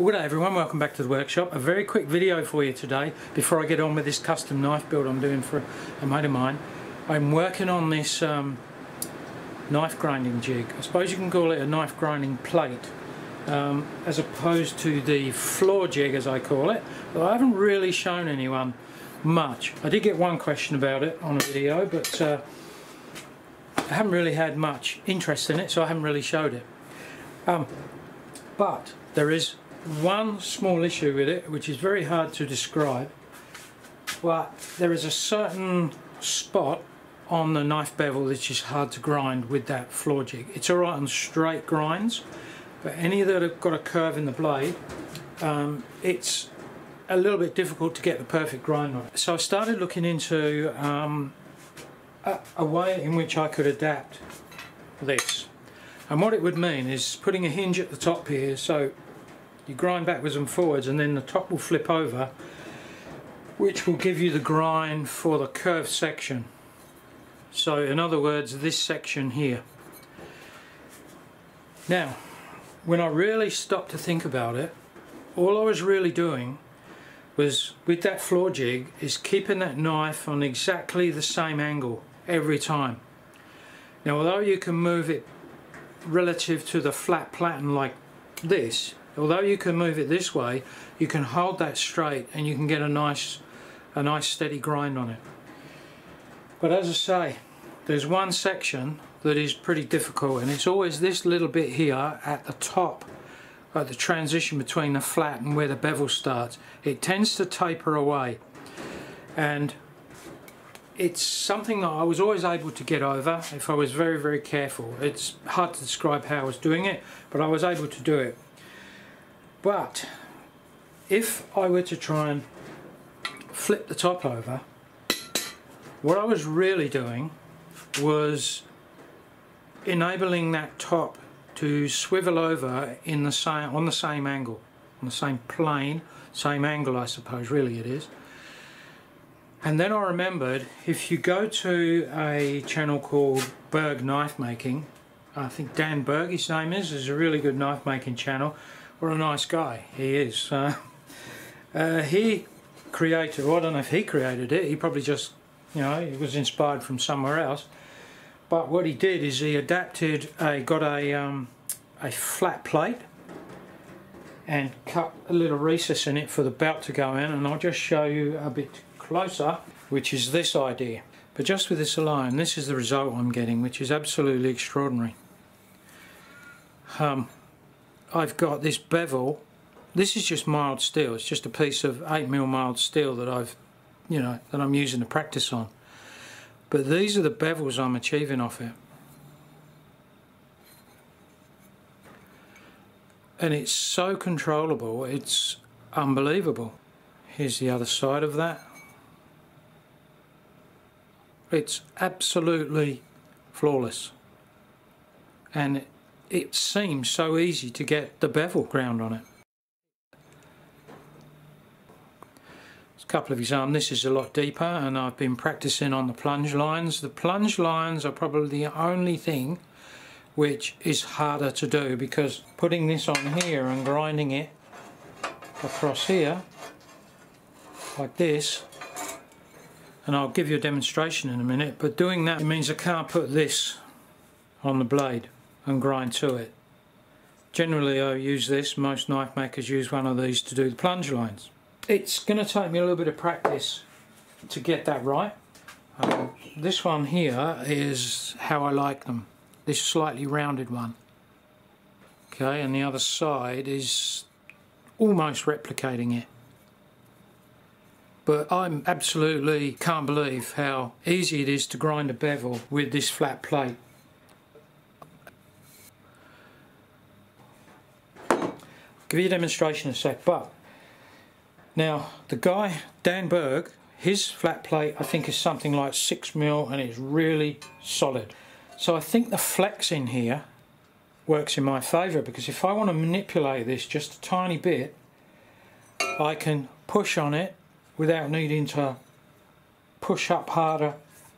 Well, good day everyone, welcome back to the workshop. A very quick video for you today before I get on with this custom knife build I'm doing for a mate of mine. I'm working on this knife grinding jig. I suppose you can call it a knife grinding plate as opposed to the floor jig as I call it. But I haven't really shown anyone much. I did get one question about it on a video, but I haven't really had much interest in it, so I haven't really showed it. But there is one small issue with it which is very hard to describe, but there is a certain spot on the knife bevel which is hard to grind with that floor jig. It's alright on straight grinds, but any that have got a curve in the blade, it's a little bit difficult to get the perfect grind on it. So I started looking into a way in which I could adapt this, and what it would mean is putting a hinge at the top here, so you grind backwards and forwards and then the top will flip over, which will give you the grind for the curved section. So in other words, this section here. Now when I really stopped to think about it, all I was really doing was, with that floor jig, is keeping that knife on exactly the same angle every time. Now although you can move it relative to the flat platen like this, although you can move it this way, you can hold that straight and you can get a nice steady grind on it. But as I say, there's one section that is pretty difficult, and it's always this little bit here at the top, at the transition between the flat and where the bevel starts. It tends to taper away, and it's something that I was always able to get over if I was very, very careful. It's hard to describe how I was doing it, but I was able to do it. But if I were to try and flip the top over, what I was really doing was enabling that top to swivel over in the same, on the same angle, on the same plane, same angle I suppose really it is. And then I remembered, if you go to a channel called Berg Knife Making, I think Dan Berg his name is a really good knife making channel. What a nice guy he is. He created, well, I don't know if he created it, he probably just, you know, he was inspired from somewhere else. But what he did is he adapted, got a flat plate and cut a little recess in it for the belt to go in, and I'll just show you a bit closer, which is this idea. But just with this alone, this is the result I'm getting, which is absolutely extraordinary. I've got this bevel. This is just mild steel. It's just a piece of 8mm mild steel that I'm using to practice on. But these are the bevels I'm achieving off it. And it's so controllable, it's unbelievable. Here's the other side of that. It's absolutely flawless. And it seems so easy to get the bevel ground on it. There's a couple of examples. This is a lot deeper, and I've been practicing on the plunge lines. The plunge lines are probably the only thing which is harder to do, because putting this on here and grinding it across here like this, and I'll give you a demonstration in a minute, but doing that means I can't put this on the blade and grind to it. Generally I use this, most knife makers use one of these to do the plunge lines. It's going to take me a little bit of practice to get that right. This one here is how I like them, this slightly rounded one. Okay, and the other side is almost replicating it. But I absolutely can't believe how easy it is to grind a bevel with this flat plate. Give you a demonstration in a sec. But now the guy Dan Berg, his flat plate I think is something like 6mm, and it's really solid. So I think the flex in here works in my favour, because if I want to manipulate this just a tiny bit, I can push on it without needing to push up harder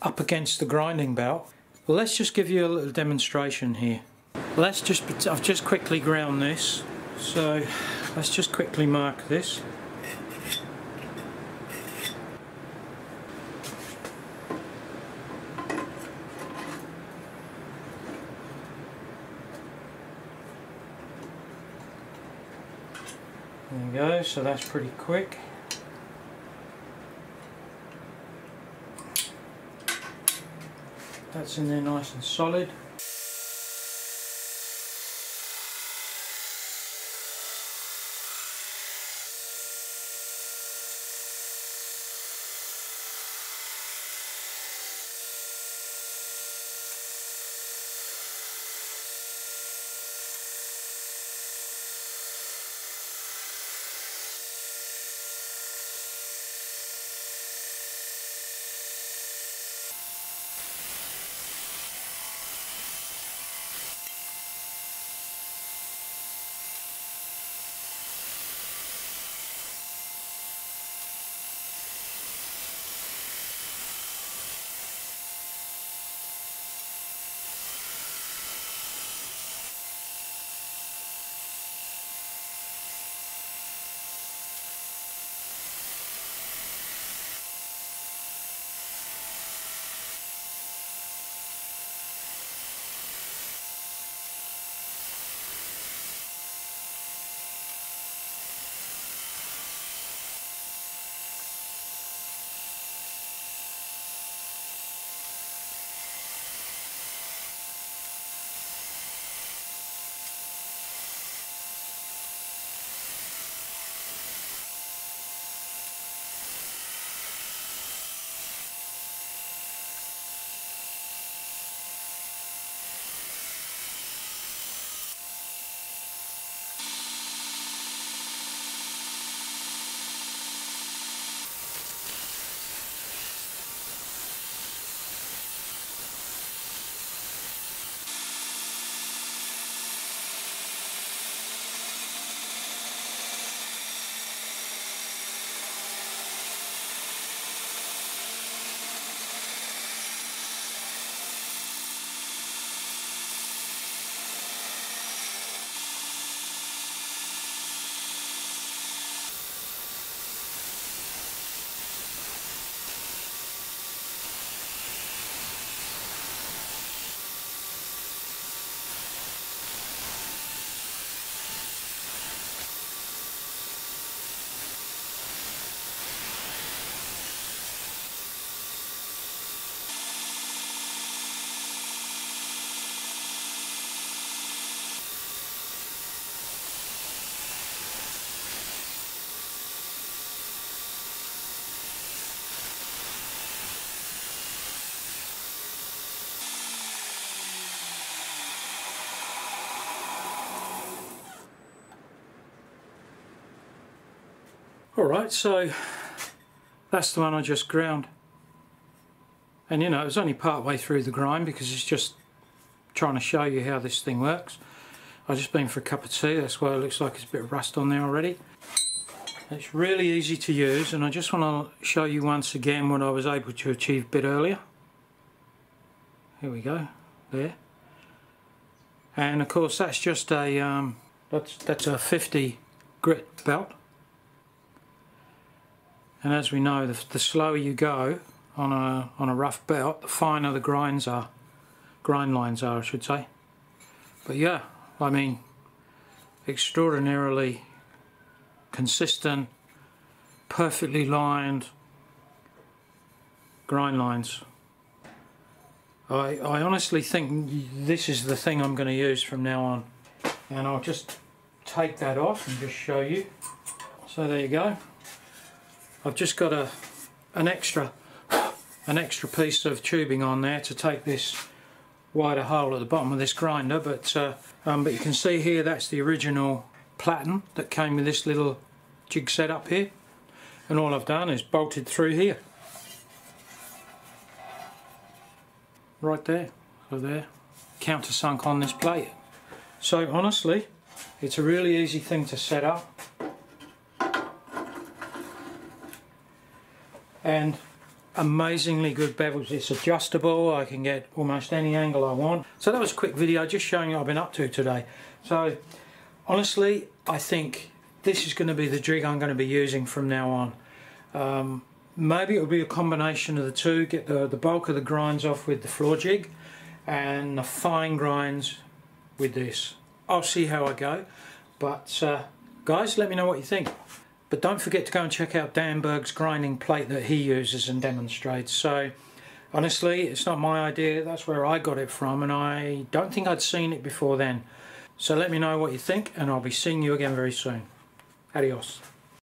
up against the grinding belt. Well, let's just give you a little demonstration here. I've just quickly ground this. So let's just quickly mark this. There we go, so that's pretty quick. That's in there nice and solid. Alright, so that's the one I just ground. And you know, it was only part way through the grind because it's just trying to show you how this thing works. I've just been for a cup of tea, that's why it looks like it's a bit of rust on there already. It's really easy to use, and I just want to show you once again what I was able to achieve a bit earlier. Here we go, there. And of course that's just a that's a 50 grit belt. And as we know, the slower you go on a rough belt, the finer the grind lines are, I should say. But yeah, I mean, extraordinarily consistent, perfectly lined grind lines. I honestly think this is the thing I'm going to use from now on. And I'll just take that off and just show you. So there you go. I've just got an extra piece of tubing on there to take this wider hole at the bottom of this grinder, but you can see here that's the original platen that came with this little jig set up here, and all I've done is bolted through here, right there, so there, countersunk on this plate. So honestly, it's a really easy thing to set up. And amazingly good bevels. It's adjustable, I can get almost any angle I want. So that was a quick video just showing you what I've been up to today. So honestly, I think this is going to be the jig I'm going to be using from now on. Maybe it'll be a combination of the two, get the bulk of the grinds off with the floor jig and the fine grinds with this. I'll see how I go, but guys, let me know what you think. But don't forget to go and check out Dan Berg's grinding plate that he uses and demonstrates. So honestly, it's not my idea, that's where I got it from, and I don't think I'd seen it before then. So let me know what you think, and I'll be seeing you again very soon. Adios.